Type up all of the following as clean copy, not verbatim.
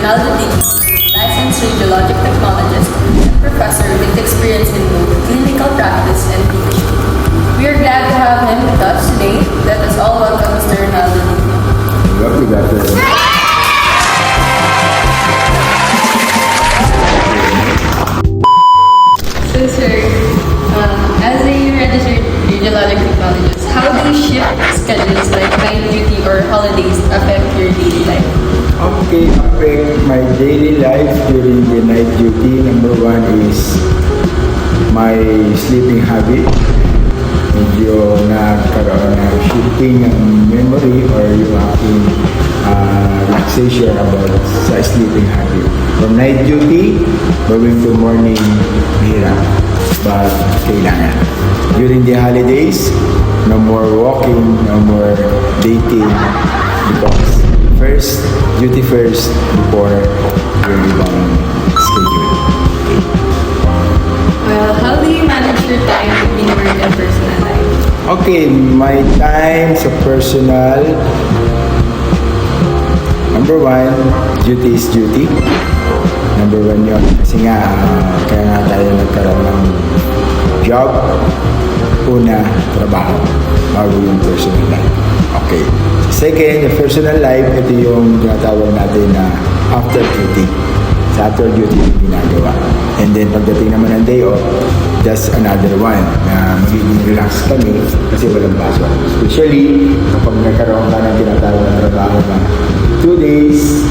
Ronaldo Digno, licensed radiologic technologist and professor with experience in both clinical practice and teaching. We are glad to have him with us today. Let us all welcome Mr. Ronaldo Digno. Lovely, Doctor. So, sir, as a registered radiologic technologist, how do shift schedules like night duty or holidays affect your daily life? Okay, affect my daily life during the night duty. Number one is my sleeping habit. Medyo nagkaroon ng shifting ng memory or yung aking relaxation about sa sleeping habit. From night duty, going to morning, mahirap. But kailangan. During the holidays, no more walking, no more dating. Because first, duty first before your ibang schedule. Well, how do you manage your time between work and personal life? Okay, my time sa personal. Number one, duty is duty. Number one yun. Kasi nga, kaya nga tayo nagkaroon ng job. Una, trabaho. Bago yung personal life. Okay. Second, yung personal life, ito yung tinatawag natin na after duty. Sa after duty yung ginagawa. And then, pagdating naman ng day off, just another one na magiging relax kami kasi walang pasok. Especially, kapag nagkaroon ka ng tinatawag na trabaho na 2 days,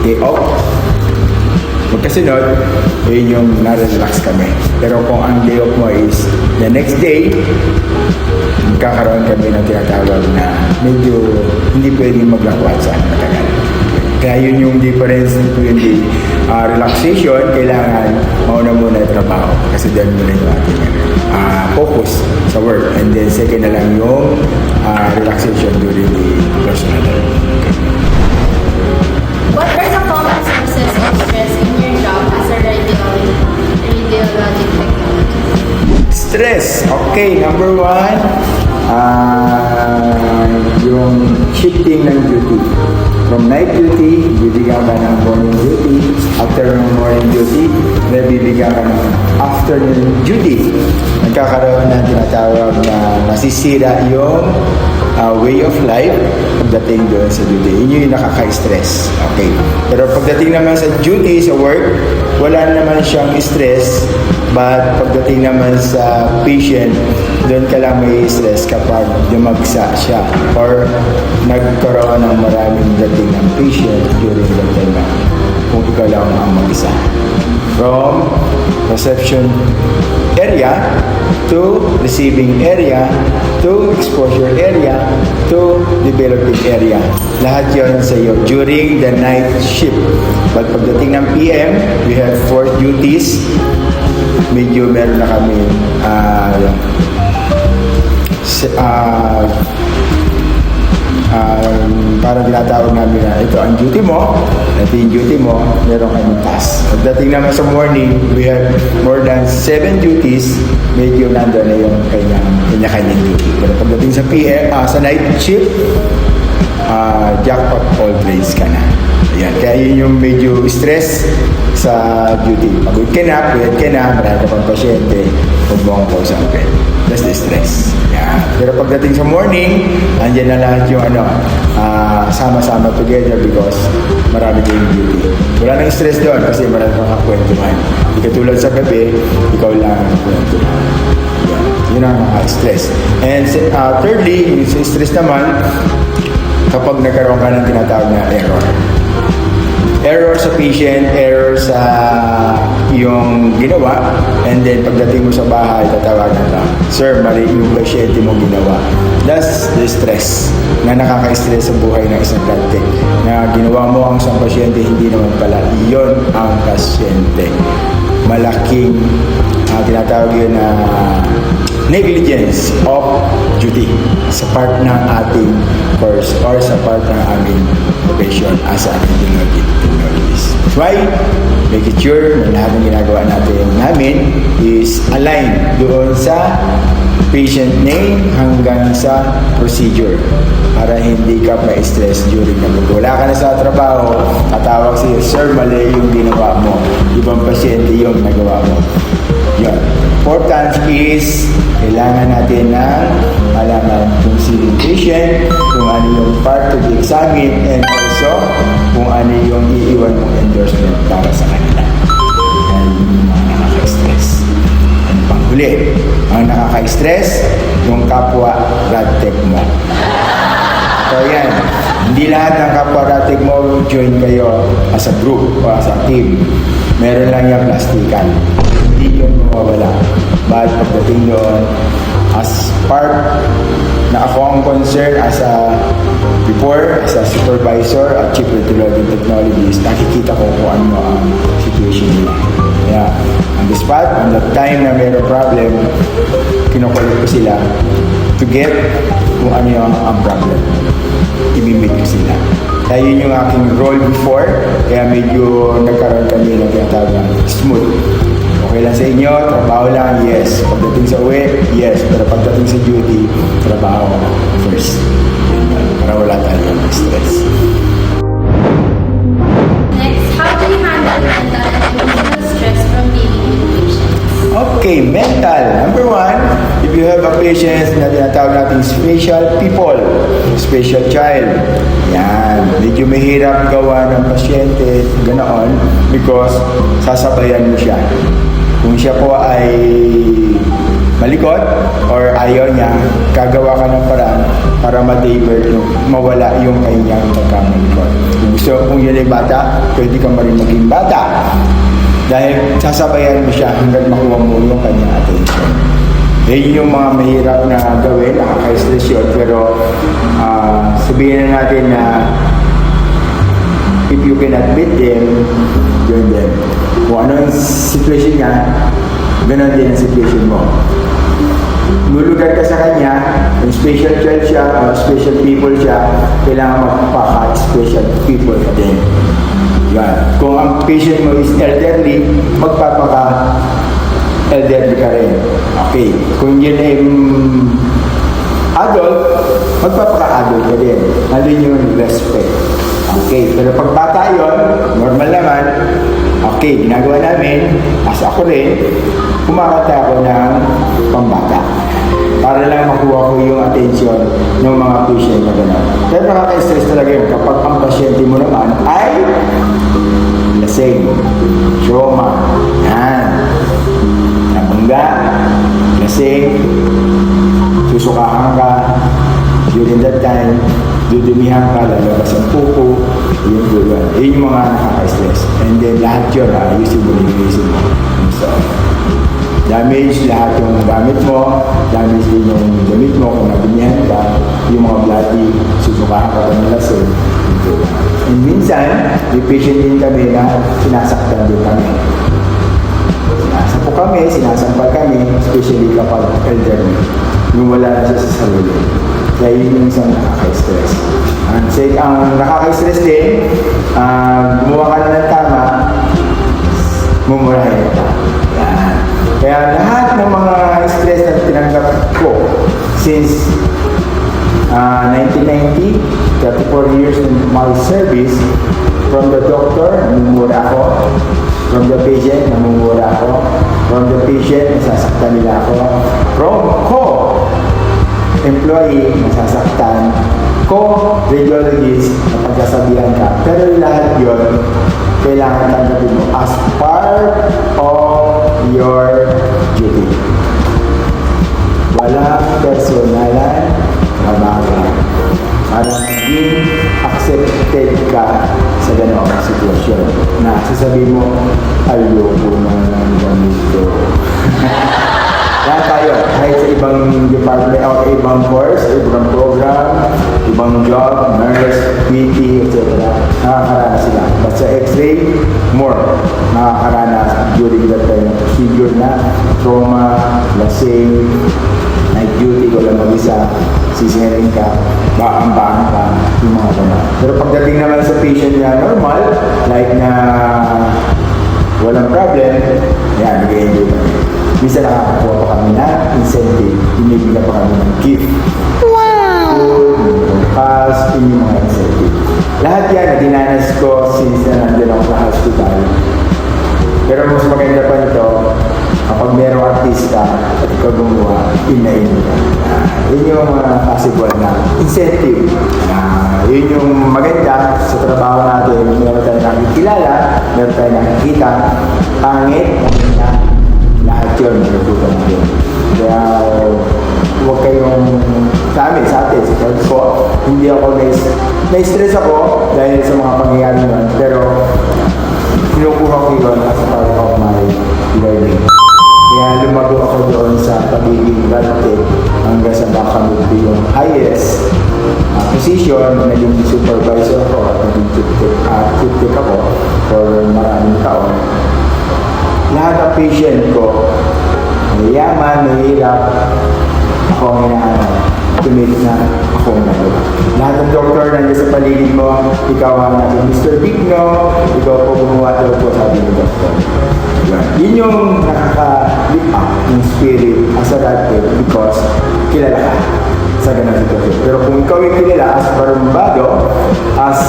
day off, magkasunod, yun yung na-relax kami. Pero kung ang day off mo is the next day, magkakaroon kami ng tinatawag na medyo hindi pwedeng maglakwat sa matagal. Kaya yun yung difference between the relaxation, kailangan mauna muna yung trabaho kasi dyan muna yung ating focus sa work. And then second na lang yung relaxation during the personal life. What are the common sources of stress in your job as a radiologic technologist? Stress. Okay, number one, yung shifting ng duty. From night duty, bibigyan ka ng morning duty. After ng morning duty, bibigyan ka ng afternoon duty. Nagkakaroon ng tinatawag na nasisira yung way of life pagdating doon sa duty. Yun yung nakaka-stress. Okay. Pero pagdating naman sa duty, sa work, wala naman siyang stress. But pagdating naman sa patient, doon ka lang may stress kapag dumagsa siya or nagkaroon ng maraming dating ng patient during the time na kung ikaw lang ang mag-isa. From reception area to receiving area to exposure area to developing area. Lahat yun sa iyo during the night shift. But pagdating ng PM, we have 4 duties. Medyo meron na kami parang tinatawag namin na ito ang duty mo, ito yung duty mo, meron kami task. Pagdating naman sa morning, we have more than 7 duties, medyo nandun na yung kanya-kanyang duty. Pero pagdating sa PM, sa night shift, jackpot all grades ka na. Ayan. Kaya yun yung medyo stress sa duty. Pagod ka na, puyat ka na, marami ka pang pasyente, huwag mo akong kausapin. That's the stress. Ayan. Pero pagdating sa morning, andyan na lahat yung sama-sama together because marami kayong duty. Wala nang stress doon kasi marami kang kakwentuhan. Hindi katulad sa gabi, ikaw lang ang kwentuhan. Yun ang stress. And thirdly, yung stress naman, kapag nagkaroon ka ng tinatawag na error. Error sa patient, error sa yung ginawa, and then pagdating mo sa bahay, tatawagan ka, sir, mali yung pasyente mong ginawa. That's the stress na nakaka-stress sa buhay ng isang blood tech. Na ginawa mo ang isang pasyente, hindi naman pala. Iyon ang pasyente. Malaking tinatawag yun na negligence of duty sa part ng ating course or sa part ng aming profession as a technologist. That's why, make it sure na lahat ng ginagawa namin is aligned doon sa patient name hanggang sa procedure para hindi ka ma-stress during na wala ka na sa trabaho, tatawag sa'yo, sir, mali yung ginawa mo, ibang pasyente yung nagawa mo. Yun. Important is kailangan natin na malaman kung sino yung patient, kung ano yung part to be examined, and also kung ano yung iiwan mong endorsement para sa kanila. Yan yung mga nakaka-stress. Ang panghuli, ang nakaka-stress, yung kapwa radtech mo. So yan, hindi lahat ng kapwa radtech mo join kayo as a group o as a team. Meron lang yung plastikan. Hindi yun mawawala. But pagdating doon, as part na ako ang concern as a before, as a supervisor at chief radiology technologist, nakikita ko kung ano ang situation nila. Kaya, on the spot, on the time na mayroong problem, kinukulit ko sila to get kung ano yung ang problem. Ibimit ko sila. Kaya yun yung aking role before, kaya medyo nagkaroon kami ng tinatawag na smooth. Okay lang sa inyo, trabaho lang, yes. Pagdating sa uwi, yes. Pero pagdating sa duty, trabaho first. Para wala tayong stress. Next, how do you handle mental and emotional stress from dealing with patients? Okay, mental. Number one, if you have a patient na tinatawag natin special people, special child, yan, medyo mahirap gawa ng pasyente, ganoon, because sasabayan mo siya. Kung siya po ay malikot or ayaw niya, gagawa ka ng paraan para ma-divert yung, mawala yung kanyang pagkamalikot. Kung gusto kung yun ay bata, pwede ka rin maging bata. Dahil sasabayan mo siya hanggang makuha mo yung kanyang attention. Yun yung mga mahirap na gawin, nakaka-stress yun. Pero sabihin na natin na if you cannot beat them, join them. Kung ano yung situation niya, ganoon din ang situation mo. Lulugar ka sa kanya, kung special child siya, special people siya, kailangan magpaka-special people ka din. Yan. Kung ang patient mo is elderly, magpapaka-elderly ka rin. Okay. Kung yun ay adult, magpapaka-adult ka din. Nandun yung respect. Okay. Pero pag bata yun, normal naman, okay, ginagawa namin, as ako rin, kumakanta ako ng pambata. Para lang makuha ko yung attention ng mga patient na gano'n. Pero nakaka-stress talaga yun kapag ang pasyente mo naman ay lasing, trauma, yan, nabangga, lasing, susukahan ka, during that time, dudumihan ka, lalabas ang pupo, yun. Yun yung mga nakaka-stress. And then lahat yun, ayusin mo. So, damage lahat yung gamit mo, damage din yung damit mo kung nadumihan ka, yung mga bloody, susukahan ka ng lasing. And minsan, may patient din kami na sinasaktan din kami. Sinasapo kami, sinasampal kami, especially kapag elderly. Yung wala na siya sa sarili. Kaya yun yung isang nakaka-stress. Ang nakaka-stress din, gumawa ka na ng tama, mumurahin ka. Yan. Kaya lahat ng mga stress na tinanggap ko since 1990, 34 years in my service, from the doctor, namumura ako. From the patient, namumura ako. From the patient, nasasaktan nila ako. From employee, nasasaktan. Co-radiologist, napagsasabihan ka. Pero lahat yun, kailangan tanggapin mo as part of your duty. Wala personalan, trabaho. Para maging accepted ka sa ganoong sitwasyon na sasabihin mo, ayoko na ng ganito. Lahat tayo, kahit sa ibang department o ibang course, ibang program, ibang job, nurse, PT, etc. Nakakaranas sila. But sa X-ray, more nakakaranas during that time of procedure na trauma, lasing, night duty, wala mag-isa, sisirin ka, baang-baang ka, yung mga ganun. Pero pagdating naman sa patient niya normal, like na walang problem, yan, nag-enjoy kami. Minsan nakakakuha pa kami na incentive, binibigyan pa kami ng gift. Wow! Food, pass, yung mga incentive. Lahat yan, dinanas ko since na nandun ako sa hospital. Pero mas maganda pa nito, kapag merong artista at ikaw gumawa, in-in ka. Yun yung possible na incentive. Yun yung maganda sa trabaho natin. Meron tayo nakikilala, meron tayo nakikita, pangit, maganda, lahat yun, natututo natin. Kaya, huwag kayong sa atin, sa friends ko, hindi ako na-stress ako dahil sa mga pangyayari nun, pero kinukuha ko yun as part of my learning. Kaya lumago ako doon sa pagiging graduate hanggang sa nakamit ko yung highest position, naging supervisor ko at naging tip ako for maraming taon. Lahat ng patient ko, mayaman, mahirap, ako ang hinahanap. Tumit na ako ang nagawa. Lahat ng doktor nandiyan sa paligid mo, ikaw ang natin, Mr. Bigno, ikaw po gumawa daw po, sabi ng doktor. Yun yung nakaka-lift up ng spirit as a doctor because kilala ka sa ganang sitwasyon. Pero kung ikaw yung kilala as barumbado, as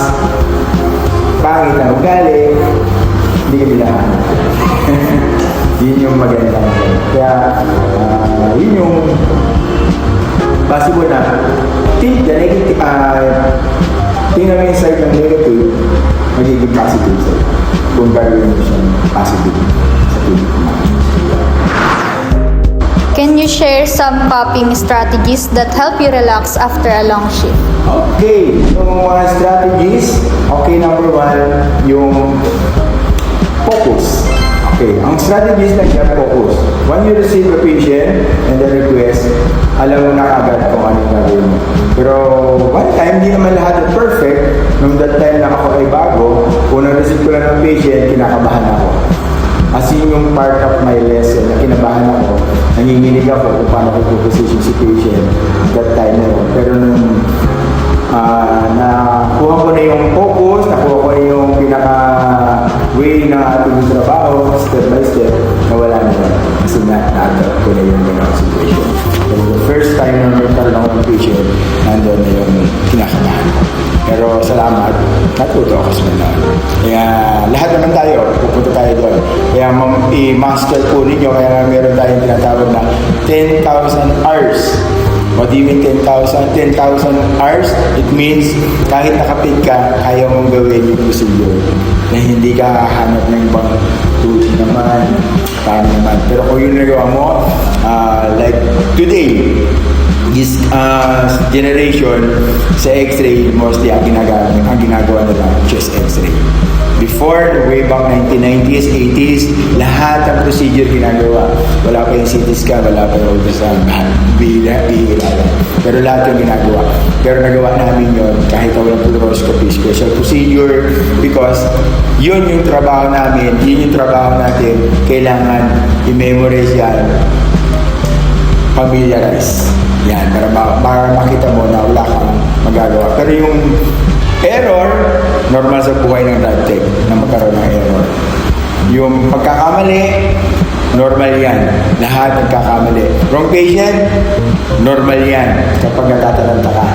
pangit na ugali, hindi ka nila yun yung maganda. Kaya yun yung possible na think the negative, tingnan mo yung side ng negative, magiging positive side. Kung gagawin mo siyang positive sa clinic natin. Can you share some popping strategies that help you relax after a long shift? Okay, yung mga strategies, okay, number one, yung focus. Okay, ang strategies na yung focus. When you receive a patient and the request, alam mo na agad kung anong gagawin mo. Pero one time, hindi naman lahat ng perfect. Nung that time na ako ay bago, unang receive ko lang ng patient, kinakabahan ako. As in yung part of my lesson na kinabahan ako, nanginginig ako kung paano ko position si patient that time na yun. Pero nung nakuha ko na yung focus, nakuha ko na yung pinaka-way na ating trabaho, step by step, nawala na yun. Kasi na-adapt ko na yung gano'ng situation. So the first time na nagkaroon ako ng patient, nandun na yung kinakabahan ko. Pero salamat, natuto ako sa mga. Kaya lahat naman tayo, pupunta tayo doon. Kaya i-master po ninyo, kaya meron tayong tinatawag na 10,000 hours. What do you mean 10,000? 10,000 hours, it means kahit nakapit ka, kaya mong gawin yung procedure. Na hindi ka hanap ng ibang tuloy naman, paano naman. Pero kung yung nagawa mo, like today, this generation sa X-ray, mostly ang ginagawa nila chest X-ray. Before, way back 1990s, 80s, lahat ng procedure ginagawa. Wala pa yung CT scan, wala pa yung ultrasound, bihira lang. Pero lahat yung ginagawa. Pero nagawa namin yun kahit walang fluoroscopy, special procedure, because yun yung trabaho namin, yun yung trabaho natin, kailangan i-memorize yan, familiarize. Yan, para makita mo na wala kang magagawa. Pero yung error, normal sa buhay ng drug tech na magkaroon ng error. Yung pagkakamali, normal yan. Lahat nagkakamali. Wrong patient, normal yan. Kapag natatalanta ka,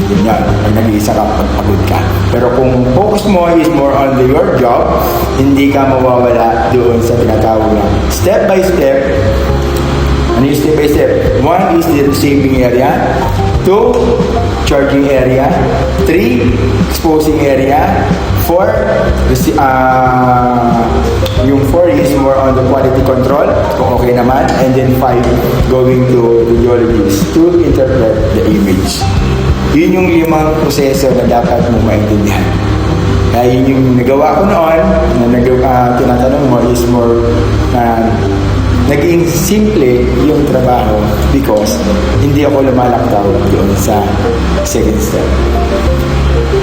yun yan. Pag nag-iisa ka, pagpagod ka. Pero kung focus mo is more on your job, hindi ka mawawala doon sa tinatawag na step by step. Ano yung step by step? One is the receiving area. 2, charging area. 3, exposing area. 4, yung 4 is more on the quality control, kung okay naman. And then 5, going to radiologist to interpret the image. Yun yung 5 proseso na dapat mo maintindihan. Kaya yun yung nagawa ko noon, na tinatanong mo is more naging simple yung trabaho because hindi ako lumalaktaw doon sa second step.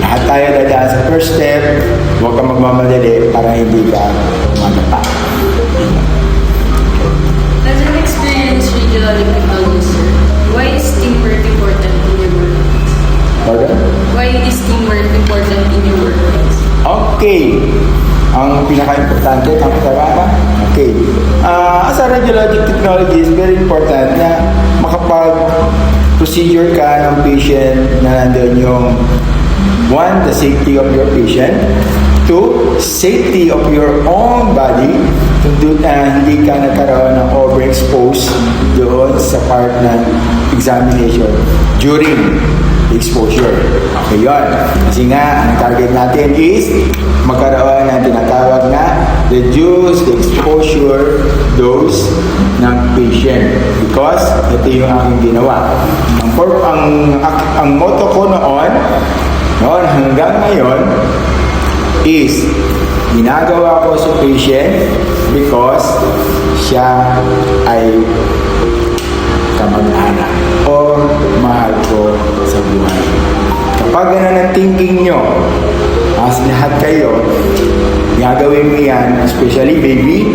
Lahat tayo dadaan sa first step, huwag kang magmamadali para hindi ka magapa. As an experienced radiologic technologist, sir, why is teamwork important in your work? Pardon? Why is teamwork important in your workplace? Okay. Ang pinaka-importante, tama ba? Okay. As a radiologic technologist, very important na makapag-procedure ka ng patient na nandun yung one, the safety of your patient. Two, safety of your own body. Hindi ka nagkaroon ng overexpose doon sa part ng examination during exposure. Okay, yun. Kasi nga, ang target natin is magkaroon ng tinatawag na reduce the exposure dose ng patient. Because ito yung aking ginawa. Ang motto ko noon hanggang ngayon is ginagawa ko sa patient because siya ay kamag-anak o mahal ko sa buhay. Kapag ganun ang thinking nyo, as lahat kayo, gagawin mo yan, especially baby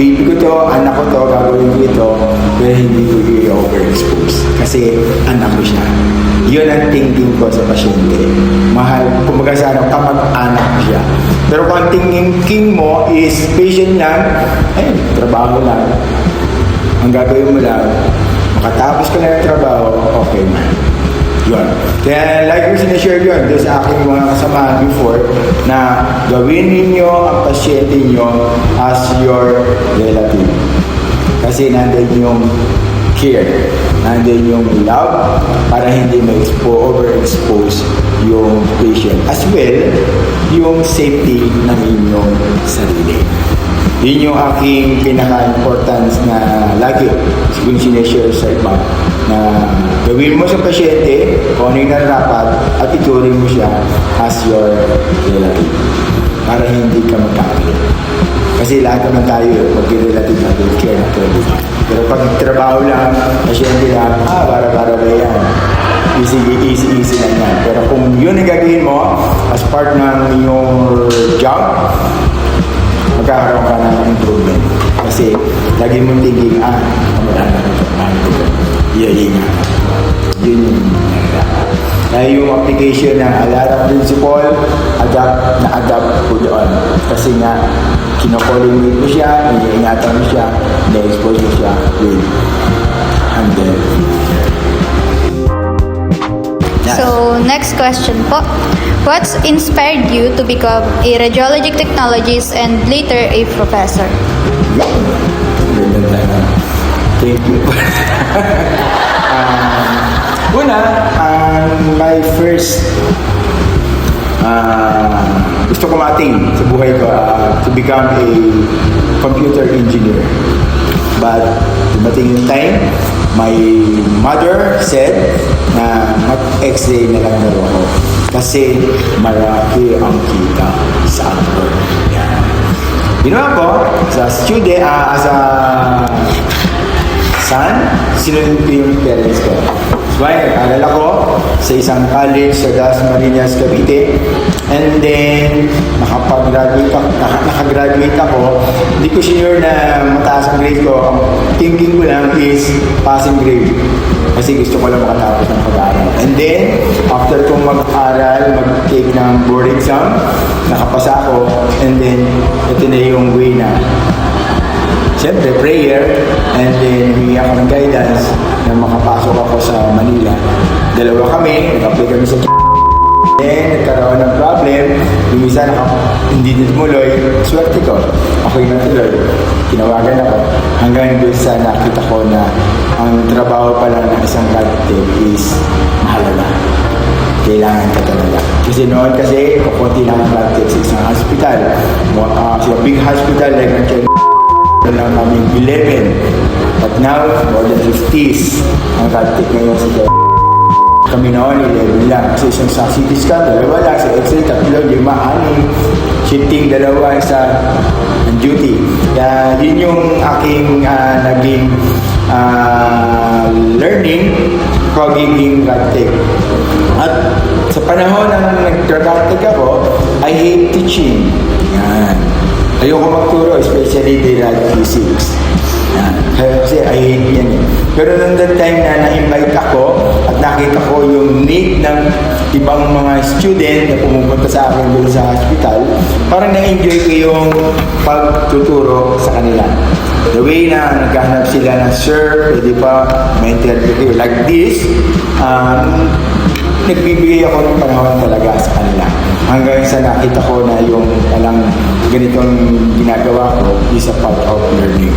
ko to, anak ko to, gagawin ko ito, pero hindi ko i-overexpose. Kasi anak ko siya. Yun ang thinking ko sa pasyente. Mahal, kumbaga sa kamag-anak ko siya. Pero kung ang thinking mo is patient lang, trabaho lang. Ang gagawin mo lang, makatapos ka na ng trabaho, okay na. Yun. Kaya like ko sinashare yun doon sa aking mga kasama before na gawin ninyo ang pasyente nyo as your relative. Kasi nandun yung care, nandun yung love para hindi overexpose yung patient. As well, yung safety ng inyong sarili. Yun yung aking pinaka-importance na lagi siguro sinashare sa iba na gawin mo sa pasyente kung ano yung narapat at ituring mo siya as your relative para hindi ka magkakalit. Kasi lahat naman tayo, pag relative natin, care na pwede. Pero pag trabaho lang, pasyente lang, para ba yan? Easy lang yan. Pero kung yun ang gagawin mo as part ng your job, magkakaroon ka ng improvement. Kasi lagi mong thinking, kamag-anak ko. Yun nga. Yun yung kaya yung application ng ALARA principle, adapt po doon. Kasi nga, kinocoordinate mo siya, iniingatan mo siya, na-expose mo siya with handle. So, next question po. What's inspired you to become a radiologic technologist and later a professor? Thank you. My first gusto ko ma-attain sa buhay ko to become a computer engineer. But dumating yung time, my mother said na mag-X-ray na lang daw ako kasi malaki ang kita sa outdoor. Yan. Ginawa ko sa student, as a son, sinunod ko yung parents ko. So, nag-aral ako sa isang college sa Dasmariñas, Cavite. And then, nakagraduate ako. Hindi ko sure na mataas ang grade ko. Ang thinking ko lang is passing grade. Kasi gusto ko lang makatapos ng pag-aaral. And then, after kong mag-aral, mag-take ng board exam, nakapasa ako. And then, ito na yung way na siyempre, prayer, and then humingi ako ng guidance na makapasok ako sa Manila. Dalawa kami, nag-apply kami sa then, nagkaroon ng problem, yung isa hindi tumuloy, swerte ko, okay na tuloy. Tinawagan ako hanggang doon sa nakita ko na ang trabaho pa lang ng isang blood tech is mahalaga. Kailangan ka talaga. Kasi noon kukunti lang ang blood tech sa isang hospital. Sa big hospital like lang kami 11. But now, more than 50s ang blood tech ngayon sa kami noon 11 lang. Kasi isang sa CT scan, 2 lang. Sa X-ray, 3, 5, 6. Shifting, 2, isa on duty. Kaya yun yung aking naging learning pagiging radtech. At sa panahon ng nag-radtech ako, I hate teaching. Yan. Ayoko magturo, especially the rad physics. Yan. Kasi I hate yan eh. Pero nung that time na na-invite ako at nakita ko yung need ng ibang mga student na pumupunta sa akin doon sa hospital, parang na-enjoy ko yung pagtuturo sa kanila. The way na naghahanap sila ng sir, pwede pa ma-interview kayo like this, nagbibigay ako ng panahon talaga sa kanila. Hanggang sa nakita ko na yung palang ganitong ginagawa ko is a part of learning.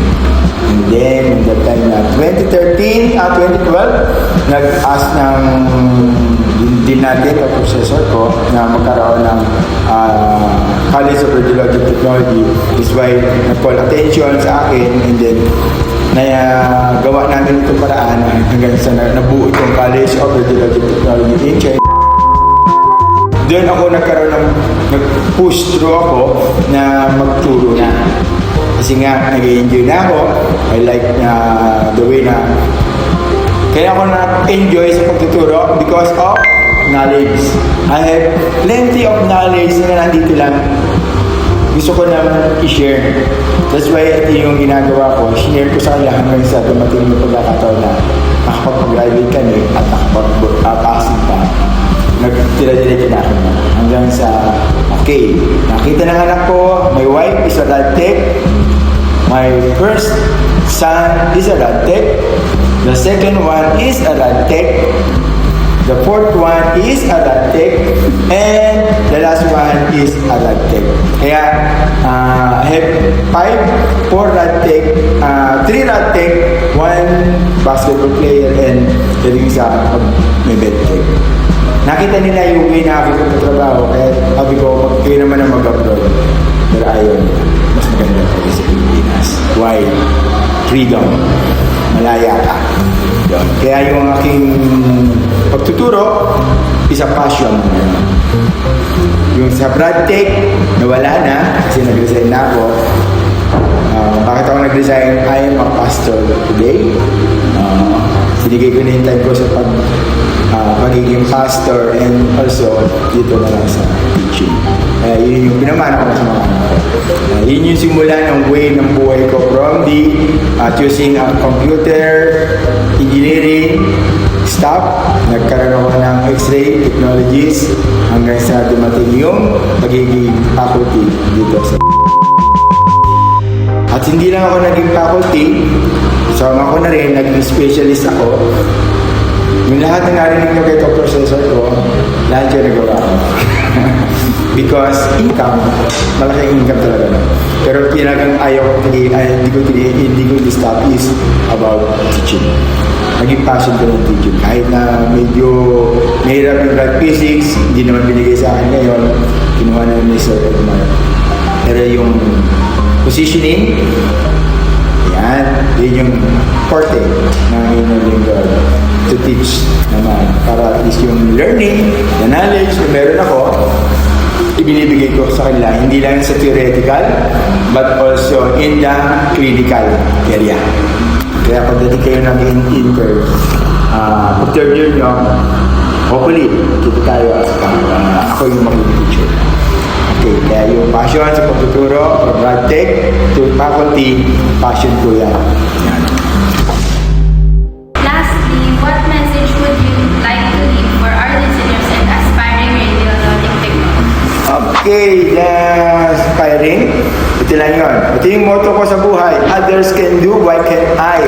And then, in that time na 2013, 2012, nag-ask ng din natin, ang professor ko, na magkaroon ng College of Radiologic Technology. This why nag-call attention sa akin, and then gawa namin itong paraan hanggang sa nabuo itong College of Radiologic Technology in China. Doon ako nagkaroon nag-push through ako na magturo na. Kasi nga, nag-enjoy na ako. I like the way na kaya ako na-enjoy sa pagtuturo because of knowledge. I have plenty of knowledge na nandito lang. Gusto ko na i-share. That's why ito yung ginagawa ko. Share ko sa kanila hanggang sa dumating yung pagkakataon na nakapag-graduate kami at nakapag-passing pa. Nagtira-diretso na ako na. Hanggang sa, okay, nakita ng anak ko, my wife is a radtech. My first son is a radtech. The second one is a radtech. The fourth one is a radtech. And the last one is a radtech. Kaya, I have 4 radtech, 3 radtech, 1 basketball player, and yung isa may bedtech. Nakita nila yung way na ako trabaho, kaya sabi ko, kayo naman ang mag-abroad. Pero ayaw nila. Mas maganda tayo sa Pilipinas. Why? Freedom. Malaya ka. Yun. Kaya yung aking pagtuturo, is a passion. Yung sa radtech, nawala na, kasi nag-resign na ako. Bakit ako nag-resign? I am a pastor today. Sinigay ko na yung time ko sa pagiging pastor and also dito na lang sa teaching. Yun yung pinamana ko sa mga anak ko. Yun yung simula ng way ng buhay ko from the choosing a computer engineering staff. Nagkaroon ako ng X-ray technologies hanggang sa dumating yung pagiging faculty dito sa at hindi lang ako naging faculty, so ako na rin, naging specialist ako. Yung lahat ng narinig nyo kay professor ko, lahat yun nagawa ko. Because income, malaking income talaga na. Pero pinagang ayaw ko, hindi ko stop is about teaching. Naging passion ko ng teaching. Kahit na medyo mahirap yung grad physics, hindi naman binigay sa akin ngayon, kinuha na ni Sir Edmar. Pero yung positioning, yun yung forte ng inyong lingkod to teach naman. Para at least yung learning, the knowledge na meron ako, ibinibigay ko sa kanila. Hindi lang sa theoretical, but also in the clinical area. Kaya pagdating kayo ng intern, interview nyo, hopefully, kita tayo as ako yung magiging teacher. Okay, kaya yung passion sa pagtuturo, from radtech to faculty, passion ko yan. Lastly, what message would you like to leave for our listeners and aspiring radiologic technologists? Okay, aspiring. Ito lang yun. Ito yung motto ko sa buhay. Others can do, why can't I?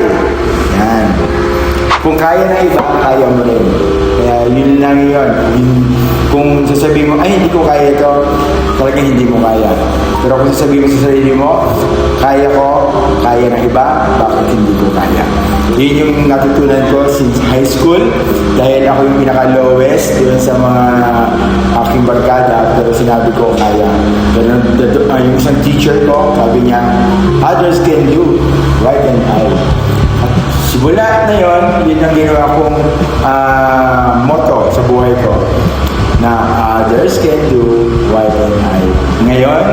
Yan. Kung kaya na iba, kaya mo rin. Kaya yun lang yun. Kung sasabihin mo, ay hindi ko kaya ito, talagang hindi mo kaya. Pero kung sasabihin mo sa sarili mo, kaya ko, kaya ng iba, bakit hindi ko kaya? Yun yung natutunan ko since high school, dahil ako yung pinaka-lowest doon sa mga aking barkada, pero sinabi ko, kaya. Pero yung isang teacher ko, sabi niya, others can do, why can't I? Simula na yun ang ginawa kong motto sa buhay ko na others can do, why can't I? Ngayon,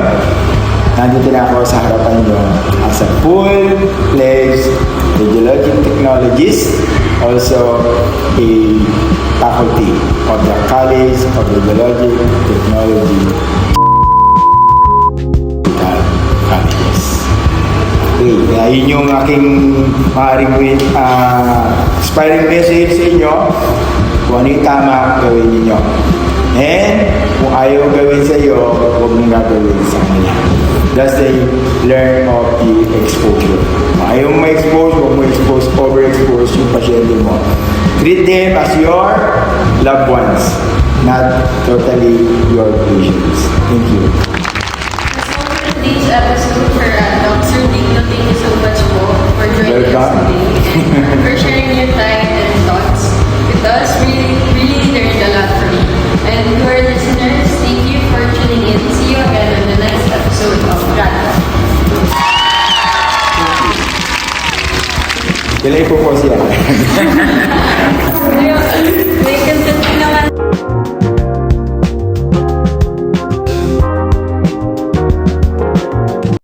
nandito na ako sa harapan nyo as a full-fledged radiologic technologist, also a faculty of the College of Radiologic Technology colleges. Okay, kaya yun yung aking maaaring inspiring message sa inyo. Kung ano yung tama, gawin ninyo. And kung ayaw gawin sa iyo, huwag mong gagawin sa kanya. That's the learn of the exposure. Kung ayaw mo ma-expose, huwag mo expose, overexpose yung pasyente mo. Treat them as your loved ones, not totally your patients. Thank you. That's all for today's episode for Dr. Digno. Thank you so much po for joining us Welcome. today and for sharing your time and thoughts with us. Really learned a lot from you. And to our listeners, thank you for tuning in. See you again on the next episode of Radyo. Kailan po siya? Ayun, may consent naman.